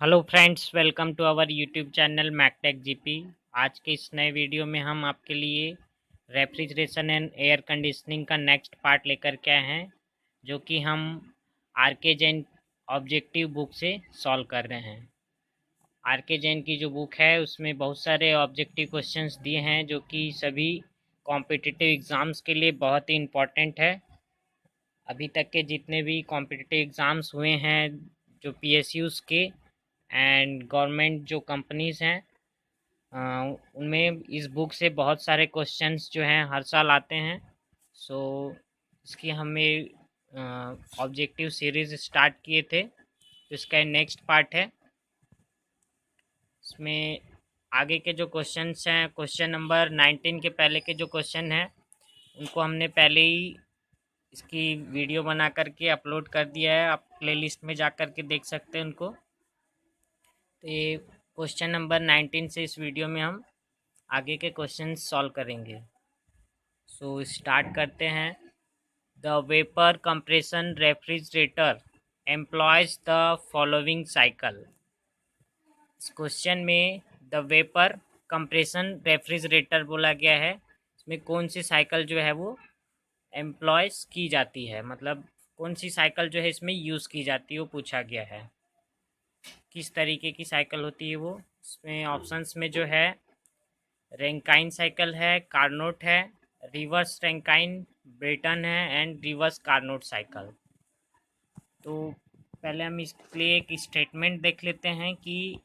Hello friends, welcome to our YouTube channel MacTech GP. आज के इस नए वीडियो में हम आपके लिए रेफ्रिजरेशन एंड एयर कंडीशनिंग का नेक्स्ट पार्ट लेकर के आए हैं, जो कि हम आर.के. जैन ऑब्जेक्टिव बुक से सॉल्व कर रहे हैं। आर.के. जैन की जो बुक है उसमें बहुत सारे ऑब्जेक्टिव क्वेश्चंस दिए हैं, जो कि सभी कॉम्पिटिटिव एग्ज़ाम्स के लिए बहुत ही इम्पोर्टेंट है। अभी तक के जितने भी कॉम्पिटिटिव एग्ज़ाम्स हुए हैं, जो पीएसयूज़ के एंड गवर्नमेंट जो कंपनीज़ हैं, उनमें इस बुक से बहुत सारे क्वेश्चंस जो हैं हर साल आते हैं। सो इसकी हमें ऑब्जेक्टिव सीरीज़ स्टार्ट किए थे, तो इसका नेक्स्ट पार्ट है। इसमें आगे के जो क्वेश्चंस हैं, क्वेश्चन नंबर 19 के पहले के जो क्वेश्चन हैं उनको हमने पहले ही इसकी वीडियो बना करके अपलोड कर दिया है। आप प्लेलिस्ट में जा कर के देख सकते हैं उनको। तो ये क्वेश्चन नंबर 19 से इस वीडियो में हम आगे के क्वेश्चन सॉल्व करेंगे। सो स्टार्ट करते हैं। The vapour compression refrigerator employees the following cycle. इस क्वेश्चन में द वेपर कंप्रेशन रेफ्रिजरेटर बोला गया है। इसमें कौन सी साइकिल जो है वो एम्प्लॉयज की जाती है, मतलब कौन सी साइकिल जो है इसमें यूज़ की जाती है, वो पूछा गया है। किस तरीके की साइकिल होती है वो। इसमें ऑप्शंस में जो है रैंकाइन साइकिल है, कार्नोट है, रिवर्स रैंकाइन ब्रेटन है एंड रिवर्स कार्नोट साइकिल। तो पहले हम इसके लिए एक स्टेटमेंट देख लेते हैं कि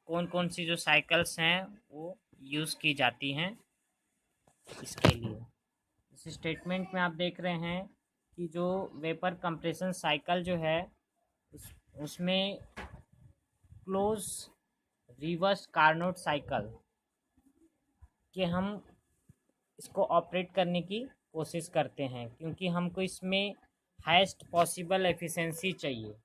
कौन कौन सी जो साइकिल्स हैं वो यूज़ की जाती हैं इसके लिए। इस स्टेटमेंट में आप देख रहे हैं कि जो वेपर कंप्रेशन साइकिल जो है उसमें क्लोज रिवर्स कार्नोट साइकिल कि हम इसको ऑपरेट करने की कोशिश करते हैं, क्योंकि हमको इसमें हाईएस्ट पॉसिबल एफिशिएंसी चाहिए।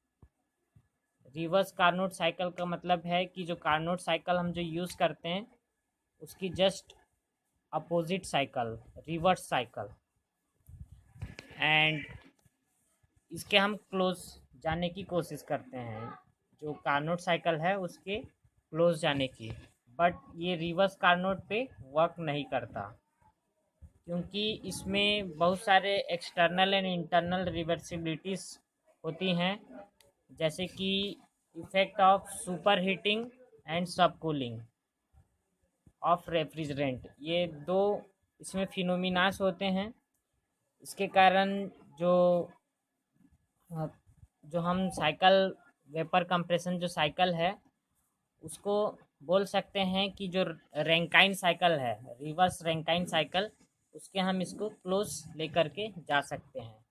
रिवर्स कार्नोट साइकिल का मतलब है कि जो कार्नोट साइकिल हम जो यूज़ करते हैं उसकी just opposite cycle reverse cycle, and इसके हम क्लोज जाने की कोशिश करते हैं, जो कार्नोट साइकिल है उसके क्लोज जाने की। बट ये रिवर्स कार्नोट पे वर्क नहीं करता, क्योंकि इसमें बहुत सारे एक्सटर्नल एंड इंटरनल रिवर्सिबिलिटीज़ होती हैं, जैसे कि effect of super heating and सब कूलिंग ऑफ रेफ्रिजरेंट। ये दो इसमें फिनोमिनास होते हैं। इसके कारण जो जो हम साइकिल वेपर कंप्रेशन जो साइकिल है उसको बोल सकते हैं कि जो रैंकाइन साइकिल है, रिवर्स रैंकाइन साइकिल, उसके हम इसको क्लोज लेकर के जा सकते हैं।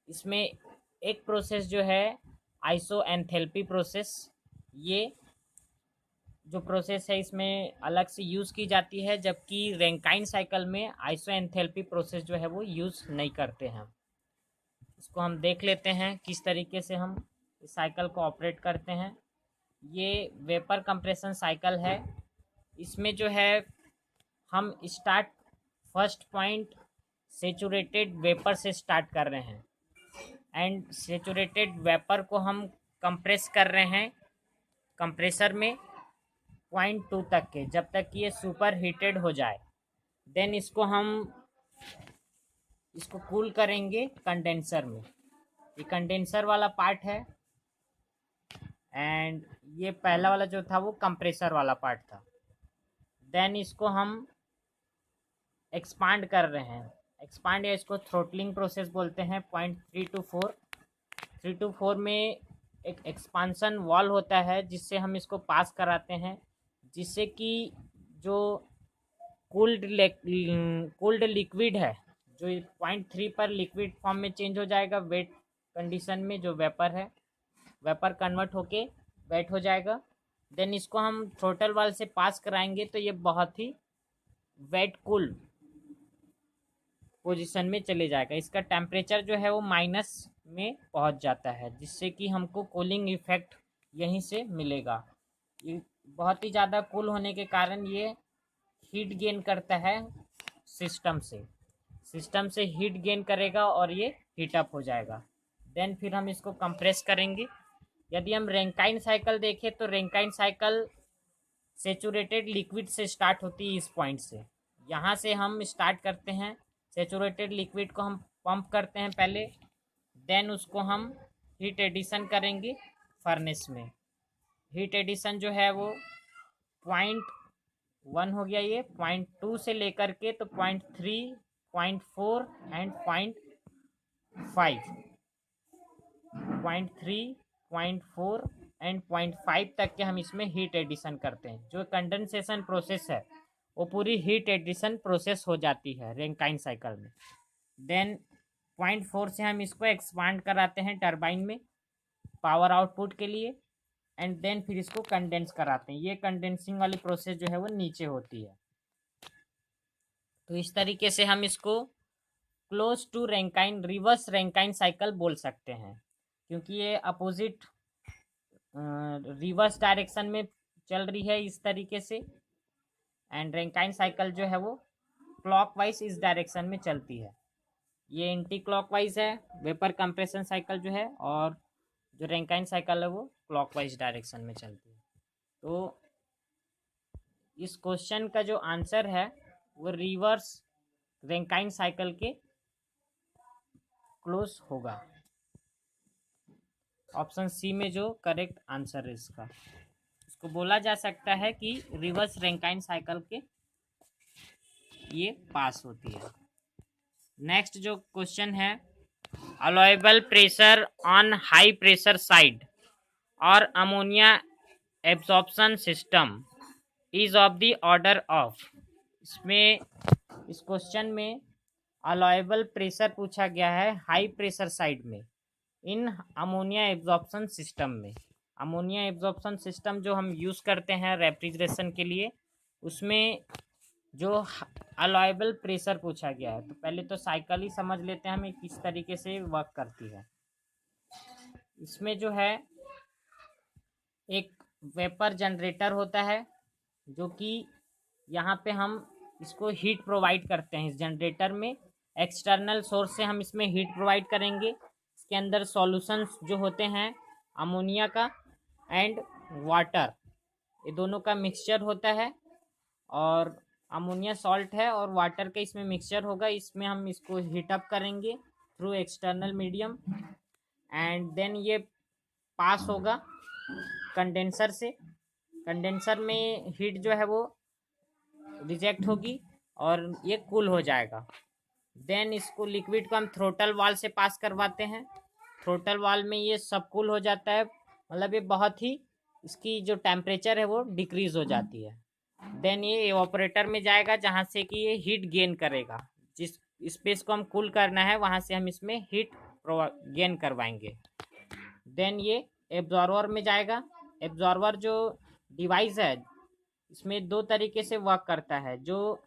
इसमें एक प्रोसेस जो है आइसो एंथैल्पी प्रोसेस, ये जो प्रोसेस है इसमें अलग से यूज़ की जाती है, जबकि रैंकाइन साइकिल में आइसो एंथैल्पी प्रोसेस जो है वो यूज़ नहीं करते हैं। इसको हम देख लेते हैं किस तरीके से हम इस साइकिल को ऑपरेट करते हैं। ये वेपर कंप्रेशन साइकिल है। इसमें जो है हम start first point saturated vapour से स्टार्ट कर रहे हैं, एंड सेचुरेटेड वेपर को हम कंप्रेस कर रहे हैं कंप्रेसर में 0.2 तक के, जब तक कि ये सुपर हीटेड हो जाए। देन इसको कूल करेंगे कंडेंसर में। ये कंडेंसर वाला पार्ट है, एंड ये पहला वाला जो था वो कंप्रेसर वाला पार्ट था। देन इसको हम एक्सपांड कर रहे हैं। एक्सपांड या इसको थ्रोटलिंग प्रोसेस बोलते हैं। 0.3 to 4, 3 to 4 में एक एक्सपांसन वॉल होता है जिससे हम इसको पास कराते हैं, जिससे कि जो कूल्ड लिक्विड है जो 0.3 पर लिक्विड फॉर्म में चेंज हो जाएगा। वेट कंडीशन में जो वेपर है, वेपर कन्वर्ट होके वेट हो जाएगा। देन इसको हम थ्रोटल वाल से पास कराएंगे तो ये बहुत ही वेट कूल पोजीशन में चले जाएगा। इसका टेम्परेचर जो है वो माइनस में पहुंच जाता है, जिससे कि हमको कूलिंग इफेक्ट यहीं से मिलेगा। ये बहुत ही ज़्यादा कूल होने के कारण ये हीट गेन करता है सिस्टम से हीट गेन करेगा और ये हीट अप हो जाएगा। देन फिर हम इसको कंप्रेस करेंगे। यदि हम रैंकाइन साइकिल देखें तो रैंकाइन साइकिल सेचुरेटेड लिक्विड से स्टार्ट होती है इस पॉइंट से। यहाँ से हम स्टार्ट करते हैं, सेचुरेटेड लिक्विड को हम पंप करते हैं पहले, देन उसको हम हीट एडिशन करेंगे फर्नेस में। हीट एडिशन जो है वो 0.1 हो गया, ये 0.2 से लेकर के तो 0.3, 0.4 एंड 0.5, 0.3, 0.4 एंड 0.5 तक के हम इसमें हीट एडिशन करते हैं। जो कंडेंसेशन प्रोसेस है वो पूरी हीट एडिशन प्रोसेस हो जाती है रैंकाइन साइकिल में। देन 0.4 से हम इसको एक्सपांड कराते हैं टरबाइन में पावर आउटपुट के लिए, एंड देन फिर इसको कंडेंस कराते हैं। ये कंडेंसिंग वाली प्रोसेस जो है वो नीचे होती है। तो इस तरीके से हम इसको close to Rankine, reverse Rankine cycle बोल सकते हैं, क्योंकि ये अपोजिट रिवर्स डायरेक्शन में चल रही है इस तरीके से, एंड रैंकाइन साइकिल जो है वो क्लॉकवाइज इस डायरेक्शन में चलती है। ये एंटी क्लॉकवाइज है वेपर कंप्रेशन साइकिल जो है, और जो रैंकाइन साइकिल है वो क्लॉकवाइज डायरेक्शन में चलती है। तो इस क्वेश्चन का जो आंसर है वो रिवर्स रैंकाइन साइकिल के क्लोज होगा। ऑप्शन सी में जो करेक्ट आंसर है इसका, इसको बोला जा सकता है कि रिवर्स रैंकाइन साइकिल के ये पास होती है। नेक्स्ट जो क्वेश्चन है, allowable pressure on high pressure side और ammonia absorption system is of the order of. इसमें इस क्वेश्चन में अलाउएबल प्रेशर पूछा गया है हाई प्रेशर साइड में इन अमोनिया एब्जॉर्प्शन सिस्टम में। अमोनिया एब्जॉर्प्शन सिस्टम जो हम यूज़ करते हैं रेफ्रिजरेशन के लिए, उसमें जो अलाउएबल प्रेशर पूछा गया है। तो पहले तो साइकिल ही समझ लेते हैं हमें किस तरीके से वर्क करती है। इसमें जो है एक वेपर जनरेटर होता है, जो कि यहाँ पे हम इसको हीट प्रोवाइड करते हैं। इस जनरेटर में एक्सटर्नल सोर्स से हम इसमें हीट प्रोवाइड करेंगे। इसके अंदर सॉल्यूशंस जो होते हैं अमोनिया का एंड वाटर, ये दोनों का मिक्सचर होता है, और अमोनिया सॉल्ट है और वाटर का इसमें मिक्सचर होगा। इसमें हम इसको हीट अप करेंगे through external medium, and then ये पास होगा कंडेंसर से। कंडेंसर में हीट जो है वो रिजेक्ट होगी और ये कूल हो जाएगा। देन इसको लिक्विड को हम थ्रोटल वाल से पास करवाते हैं। थ्रोटल वाल में ये सब कूल हो जाता है, मतलब ये बहुत ही इसकी जो टेम्परेचर है वो डिक्रीज हो जाती है। देन ये एवापोरेटर में जाएगा, जहाँ से कि ये हीट गेन करेगा। जिस स्पेस को हम कूल करना है वहाँ से हम इसमें हीट गेन करवाएंगे। देन ये एब्जॉर्वर में जाएगा। एब्जॉर्वर जो डिवाइस है इसमें दो तरीके से वर्क करता है। जो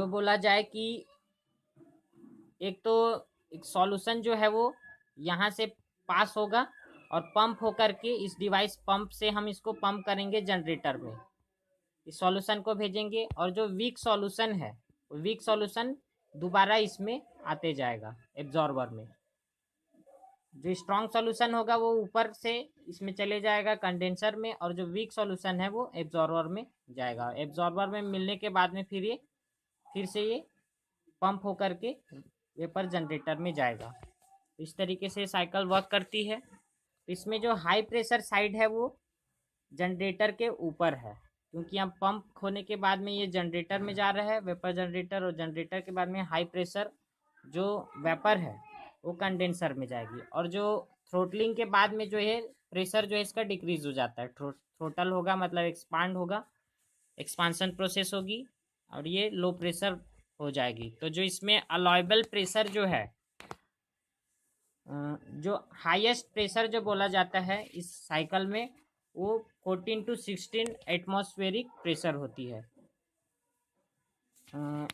बोला जाए कि एक तो एक सॉल्यूशन जो है वो यहाँ से पास होगा और पंप होकर के इस डिवाइस पंप से हम इसको पंप करेंगे जनरेटर में, इस सॉल्यूशन को भेजेंगे, और जो वीक सॉल्यूशन है वो वीक सॉल्यूशन दोबारा इसमें आते जाएगा एब्जॉर्वर में। जो स्ट्रॉन्ग सॉल्यूशन होगा वो ऊपर से इसमें चले जाएगा कंडेंसर में, और जो वीक सॉल्यूशन है वो एब्जॉर्वर में जाएगा। एब्जॉर्वर में मिलने के बाद में फिर से ये पंप होकर के वेपर जनरेटर में जाएगा। इस तरीके से साइकिल वर्क करती है। तो इसमें जो हाई प्रेशर साइड है वो जनरेटर के ऊपर है, क्योंकि हम पंप होने के बाद में ये जनरेटर में जा रहा है वेपर जनरेटर, और जनरेटर के बाद में हाई प्रेशर जो वेपर है वो कंडेंसर में जाएगी। और जो थ्रोटलिंग के बाद में जो है प्रेशर जो है इसका डिक्रीज हो जाता है। थ्रोटल होगा मतलब एक्सपांड होगा, एक्सपांसन प्रोसेस होगी, और ये लो प्रेशर हो जाएगी। तो जो इसमें अलाउएबल प्रेशर जो है, जो हाईएस्ट प्रेशर जो बोला जाता है इस साइकिल में, वो 14 to 16 एटमॉस्फेरिक प्रेशर होती है।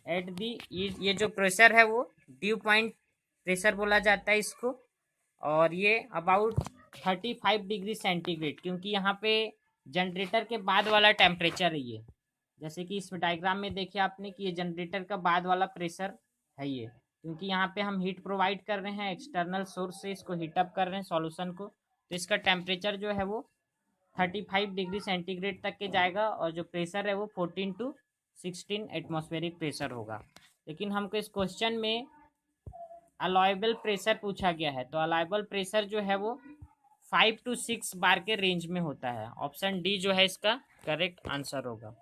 एट दी ये जो प्रेशर है वो ड्यू पॉइंट प्रेशर बोला जाता है इसको, और ये अबाउट 35 डिग्री सेंटीग्रेड, क्योंकि यहाँ पे जनरेटर के बाद वाला टेम्परेचर है ये। जैसे कि इस डायग्राम में देखिए आपने कि ये जनरेटर का बाद वाला प्रेशर है ये, क्योंकि यहाँ पे हम हीट प्रोवाइड कर रहे हैं एक्सटर्नल सोर्स से, इसको हीटअप कर रहे हैं सॉल्यूशन को, तो इसका टेम्परेचर जो है वो 35 डिग्री सेंटीग्रेड तक के जाएगा और जो प्रेशर है वो 14 to 16 एटमॉस्फेरिक प्रेशर होगा। लेकिन हमको इस क्वेश्चन में अलाउएबल प्रेशर पूछा गया है, तो अलाउएबल प्रेशर जो है वो 5 to 6 बार के रेंज में होता है। ऑप्शन डी जो है इसका करेक्ट आंसर होगा।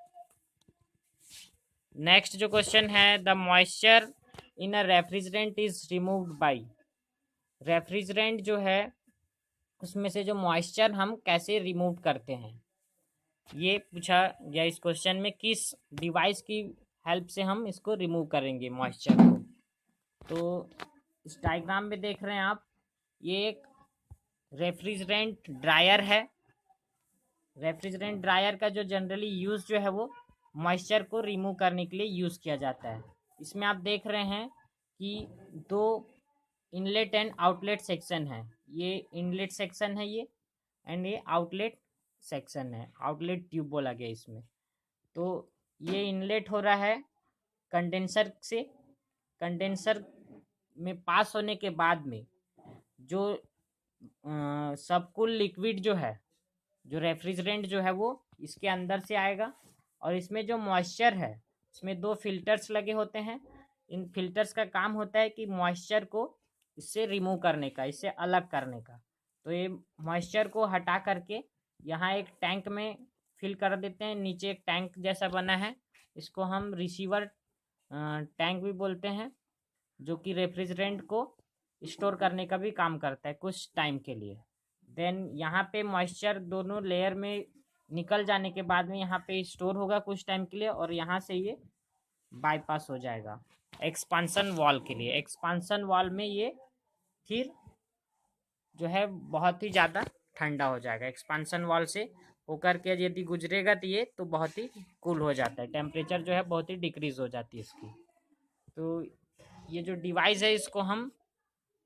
नेक्स्ट जो क्वेश्चन है, the moisture in a refrigerant is removed by, refrigerant जो है उसमें से जो मॉइस्चर हम कैसे रिमूव करते हैं, ये पूछा गया इस क्वेश्चन में, किस डिवाइस की हेल्प से हम इसको रिमूव करेंगे मॉइस्चर को। तो इस डायग्राम में देख रहे हैं आप, ये एक रेफ्रिजरेंट ड्रायर है। रेफ्रिजरेंट ड्रायर का जो जनरली यूज़ जो है वो मॉइस्चर को रिमूव करने के लिए यूज़ किया जाता है। इसमें आप देख रहे हैं कि दो इनलेट एंड आउटलेट सेक्शन है, ये इनलेट सेक्शन है ये, एंड ये आउटलेट सेक्शन है, आउटलेट ट्यूब बोला गया इसमें। तो ये इनलेट हो रहा है कंडेंसर से, कंडेंसर में पास होने के बाद में जो सबकूल लिक्विड जो है, जो रेफ्रिजरेंट जो है वो इसके अंदर से आएगा, और इसमें जो मॉइस्चर है इसमें दो फिल्टर्स लगे होते हैं। इन फिल्टर्स का काम होता है कि मॉइस्चर को इससे रिमूव करने का, इससे अलग करने का। तो ये मॉइस्चर को हटा करके यहाँ एक टैंक में फिल कर देते हैं, नीचे एक टैंक जैसा बना है, इसको हम रिसीवर टैंक भी बोलते हैं, जो कि रेफ्रिजरेंट को स्टोर करने का भी काम करता है कुछ टाइम के लिए। देन यहाँ पे मॉइस्चर दोनों लेयर में निकल जाने के बाद में यहाँ पे स्टोर होगा कुछ टाइम के लिए, और यहाँ से ये बाईपास हो जाएगा एक्सपांसन वॉल के लिए। एक्सपांसन वॉल में ये फिर जो है बहुत ही ज़्यादा ठंडा हो जाएगा, एक्सपांसन वॉल से होकर के यदि गुजरेगा तो ये तो बहुत ही कूल हो जाता है, टेम्परेचर जो है बहुत ही डिक्रीज हो जाती है इसकी। तो ये जो डिवाइस है इसको हम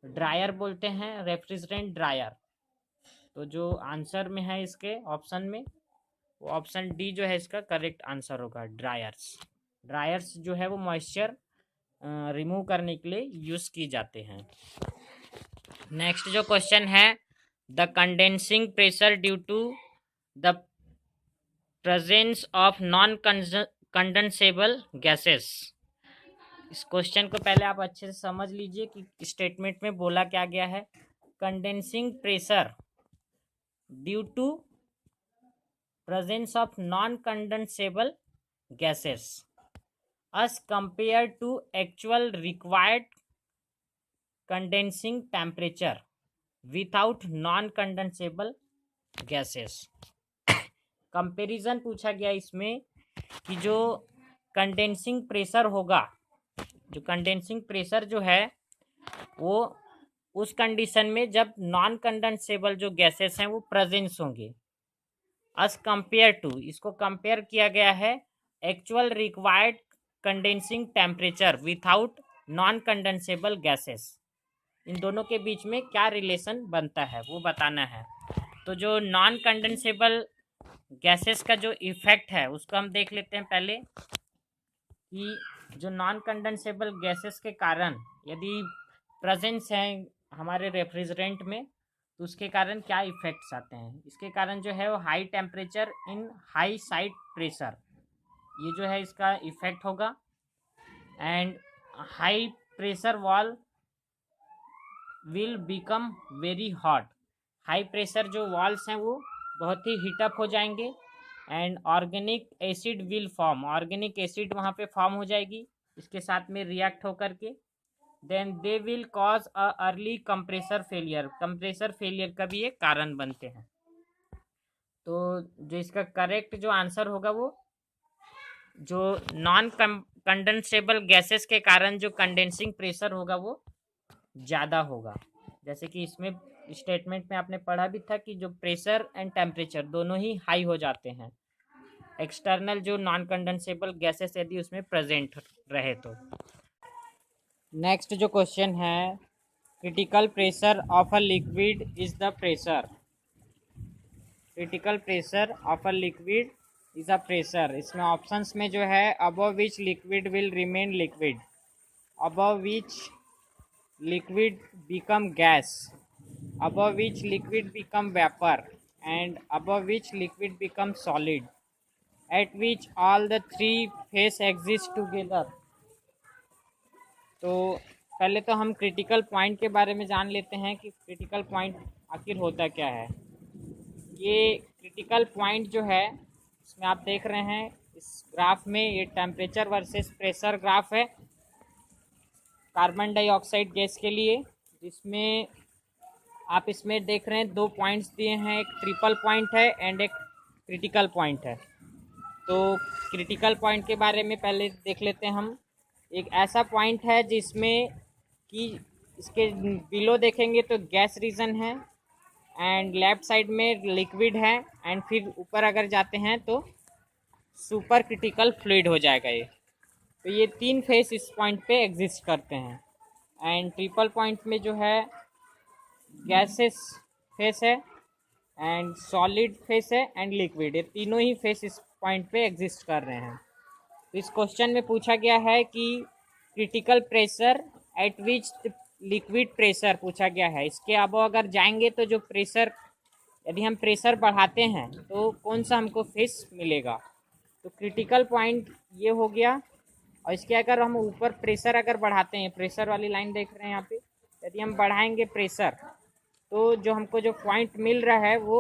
ड्रायर बोलते हैं, रेफ्रिजरेंट ड्रायर। तो जो आंसर में है इसके ऑप्शन में, वो ऑप्शन डी जो है इसका करेक्ट आंसर होगा, ड्रायर्स। ड्रायर्स जो है वो मॉइस्चर रिमूव करने के लिए यूज़ की जाते हैं। नेक्स्ट जो क्वेश्चन है, the condensing pressure due to the presence of non condensable gases. इस क्वेश्चन को पहले आप अच्छे से समझ लीजिए कि स्टेटमेंट में बोला क्या गया है। Condensing pressure due to presence of non-condensable gases as compared to actual required condensing temperature without non-condensable gases। Comparison पूछा गया इसमें कि जो कंडेंसिंग प्रेशर होगा, जो कंडेंसिंग प्रेशर जो है वो उस कंडीशन में जब नॉन कंडेंसेबल जो गैसेस हैं वो प्रेजेंस होंगे, अस कंपेयर टू, इसको कंपेयर किया गया है actual required condensing temperature without non condensable gases. इन दोनों के बीच में क्या रिलेशन बनता है वो बताना है। तो जो नॉन कंडेंसेबल गैसेस का जो इफेक्ट है उसको हम देख लेते हैं पहले, कि जो नॉन कंडेंसेबल गैसेस के कारण यदि प्रेजेंस है हमारे रेफ्रिजरेंट में तो उसके कारण क्या इफेक्ट्स आते हैं। इसके कारण जो है वो high temperature in high side pressure, ये जो है इसका इफेक्ट होगा, and high pressure wall will become very hot. High pressure जो वॉल्स हैं वो बहुत ही हीटअप हो जाएंगे, and organic acid will form, organic acid वहाँ पे फॉर्म हो जाएगी इसके साथ में रिएक्ट होकर के। Then they will cause a early compressor failure, compressor failure का भी ये कारण बनते हैं। तो जो इसका करेक्ट जो आंसर होगा वो जो नॉन कंडेंसेबल गैसेस के कारण जो कंडेंसिंग प्रेशर होगा वो ज़्यादा होगा। जैसे कि इसमें स्टेटमेंट में आपने पढ़ा भी था कि जो प्रेशर एंड टेम्परेचर दोनों ही हाई हो जाते हैं एक्सटर्नल जो नॉन कंडेंसेबल गैसेस यदि उसमें प्रेजेंट रहे तो। नेक्स्ट जो क्वेश्चन है, critical pressure of a liquid is the pressure, critical pressure of a liquid is a pressure. इसमें ऑप्शंस में जो है above which liquid will remain liquid, above which liquid become gas, above which liquid become vapor, and above which liquid become solid, at which all the three phase exist together। तो पहले तो हम critical point के बारे में जान लेते हैं कि क्रिटिकल पॉइंट आखिर होता क्या है। ये क्रिटिकल पॉइंट जो है, इसमें आप देख रहे हैं इस ग्राफ में, ये टेम्परेचर वर्सेस प्रेशर ग्राफ है कार्बन डाइऑक्साइड गैस के लिए, जिसमें आप इसमें देख रहे हैं दो पॉइंट्स दिए हैं, एक ट्रिपल पॉइंट है एंड एक क्रिटिकल पॉइंट है। तो क्रिटिकल पॉइंट के बारे में पहले देख लेते हैं हम। एक ऐसा पॉइंट है जिसमें कि इसके बिलो देखेंगे तो गैस रीजन है, एंड लेफ्ट साइड में लिक्विड है, एंड फिर ऊपर अगर जाते हैं तो सुपर क्रिटिकल फ्लूइड हो जाएगा ये। तो ये तीन फेस इस पॉइंट पे एग्जिस्ट करते हैं। एंड ट्रिपल पॉइंट में जो है गैसेस फेस है, एंड सॉलिड फेस है, एंड लिक्विड, ये तीनों ही फेस इस पॉइंट पे एग्जिस्ट कर रहे हैं। तो इस क्वेश्चन में पूछा गया है कि critical pressure at which liquid pressure पूछा गया है। इसके अब अगर जाएंगे तो जो प्रेशर, यदि हम प्रेशर बढ़ाते हैं तो कौन सा हमको फेस मिलेगा। तो क्रिटिकल पॉइंट ये हो गया। और इसके अगर हम ऊपर प्रेशर अगर बढ़ाते हैं, प्रेशर वाली लाइन देख रहे हैं यहाँ पे, यदि हम बढ़ाएंगे प्रेशर तो जो हमको जो पॉइंट मिल रहा है वो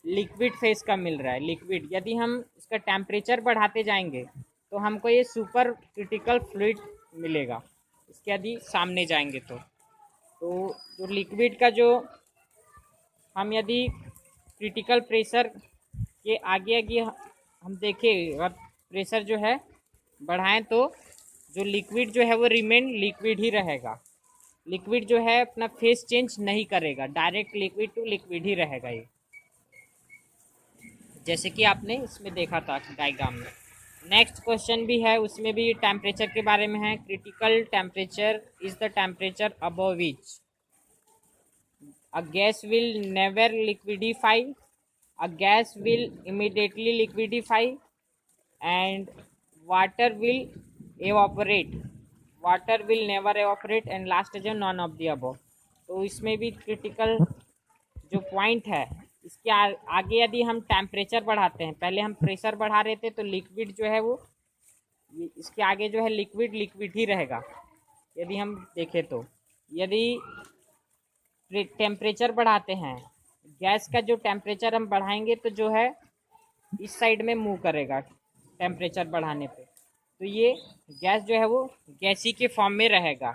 लिक्विड फेस का मिल रहा है, लिक्विड। यदि हम इसका टेम्परेचर बढ़ाते जाएंगे तो हमको ये सुपर क्रिटिकल फ्लूइड मिलेगा, इसके यदि सामने जाएंगे तो जो लिक्विड का जो हम यदि क्रिटिकल प्रेशर के आगे आगे हम देखें, अगर प्रेशर जो है बढ़ाएं तो जो लिक्विड जो है वो रिमेन लिक्विड ही रहेगा। लिक्विड जो है अपना फेस चेंज नहीं करेगा, डायरेक्ट लिक्विड टू लिक्विड ही रहेगा ये, जैसे कि आपने इसमें देखा था डायग्राम में। नेक्स्ट क्वेश्चन भी है, उसमें भी टेम्परेचर के बारे में है। Critical temperature is the temperature above which a gas will never liquidify, a gas will immediately liquidify, and water will evaporate, water will never evaporate, and last is none of the above। तो इसमें भी critical जो point है, इसके आगे यदि हम temperature बढ़ाते हैं, पहले हम प्रेशर बढ़ा रहे थे तो लिक्विड जो है वो, इसके आगे जो है लिक्विड लिक्विड ही रहेगा। यदि हम देखें तो यदि टेम्परेचर बढ़ाते हैं, गैस का जो टेम्परेचर हम बढ़ाएंगे तो जो है इस साइड में मूव करेगा टेम्परेचर बढ़ाने पे, तो ये गैस जो है वो गैसी के फॉर्म में रहेगा,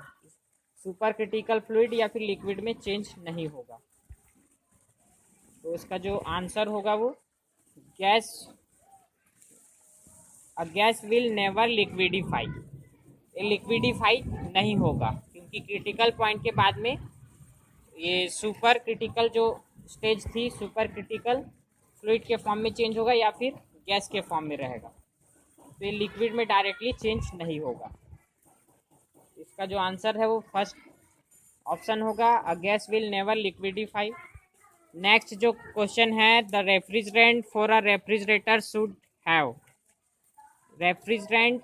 सुपर क्रिटिकल फ्लूइड या फिर लिक्विड में चेंज नहीं होगा। तो इसका जो आंसर होगा वो gas, a gas will never liquidify, ये लिक्विडिफाई नहीं होगा, क्योंकि क्रिटिकल पॉइंट के बाद में ये सुपर क्रिटिकल जो स्टेज थी, सुपर क्रिटिकल फ्लूइड के फॉर्म में चेंज होगा या फिर गैस के फॉर्म में रहेगा, तो ये लिक्विड में डायरेक्टली चेंज नहीं होगा। इसका जो आंसर है वो फर्स्ट ऑप्शन होगा, a gas will never liquidify. Next जो क्वेश्चन है, the refrigerant for a refrigerator should have, refrigerant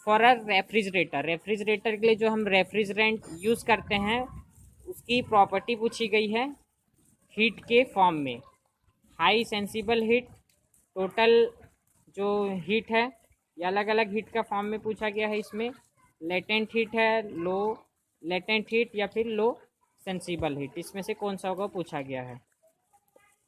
for a refrigerator, refrigerator के लिए जो हम रेफ्रिजरेंट यूज़ करते हैं उसकी प्रॉपर्टी पूछी गई है हीट के फॉर्म में। हाई सेंसिबल हीट, टोटल जो हीट है ये अलग अलग हीट का फॉर्म में पूछा गया है। इसमें लेटेंट हीट है, लो लेटेंट हीट या फिर लो सेंसिबल हीट, इसमें से कौन सा होगा पूछा गया है।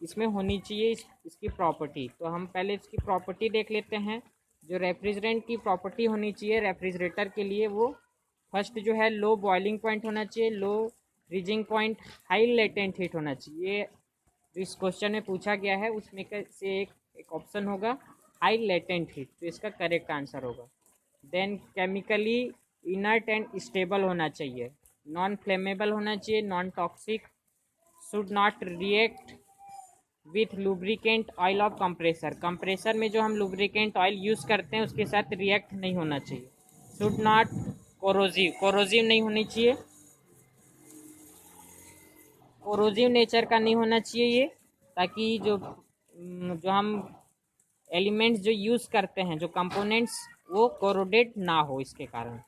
इसमें होनी चाहिए इसकी प्रॉपर्टी, तो हम पहले इसकी प्रॉपर्टी देख लेते हैं। जो रेफ्रिजरेंट की प्रॉपर्टी होनी चाहिए रेफ्रिजरेटर के लिए, वो फर्स्ट जो है लो बॉइलिंग पॉइंट होना चाहिए, low freezing point, high latent heat होना चाहिए। जो इस क्वेश्चन में पूछा गया है उसमें से एक ऑप्शन होगा हाई लेटेंट हीट, तो इसका करेक्ट आंसर होगा। Then chemically inert and stable होना चाहिए, नॉन फ्लेमेबल होना चाहिए, non toxic, should not react with lubricant oil of compressor, compressor में जो हम लुब्रिकेंट ऑयल यूज़ करते हैं उसके साथ रिएक्ट नहीं होना चाहिए, शुड नॉट कोरोजिव, कोरोजिव नहीं होनी चाहिए, कोरोजिव नेचर का नहीं होना चाहिए ये, ताकि जो हम एलिमेंट्स जो यूज़ करते हैं, जो कंपोनेंट्स, वो कोरोडेड ना हो इसके कारण।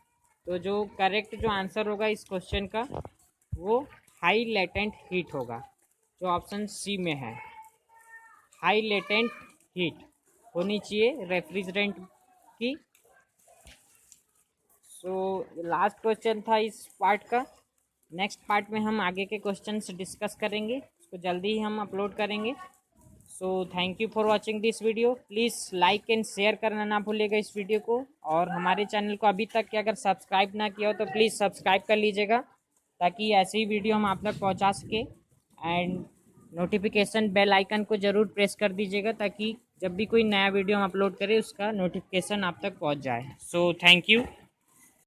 तो जो करेक्ट जो आंसर होगा इस क्वेश्चन का वो हाई लेटेंट हीट होगा, जो ऑप्शन सी में है। हाई लेटेंट हीट होनी चाहिए रेफ्रिजरेंट की। सो लास्ट क्वेश्चन था इस पार्ट का। नेक्स्ट पार्ट में हम आगे के क्वेश्चंस डिस्कस करेंगे, उसको जल्दी ही हम अपलोड करेंगे। So thank you for watching this video. Please like and share करना ना भूलिएगा इस वीडियो को, और हमारे चैनल को अभी तक अगर सब्सक्राइब ना किया हो तो प्लीज़ सब्सक्राइब कर लीजिएगा, ताकि ऐसी ही वीडियो हम आप तक पहुंचा सके। एंड नोटिफिकेशन बेल आइकन को ज़रूर प्रेस कर दीजिएगा, ताकि जब भी कोई नया वीडियो हम अपलोड करें उसका नोटिफिकेशन आप तक पहुंच जाए। So thank you.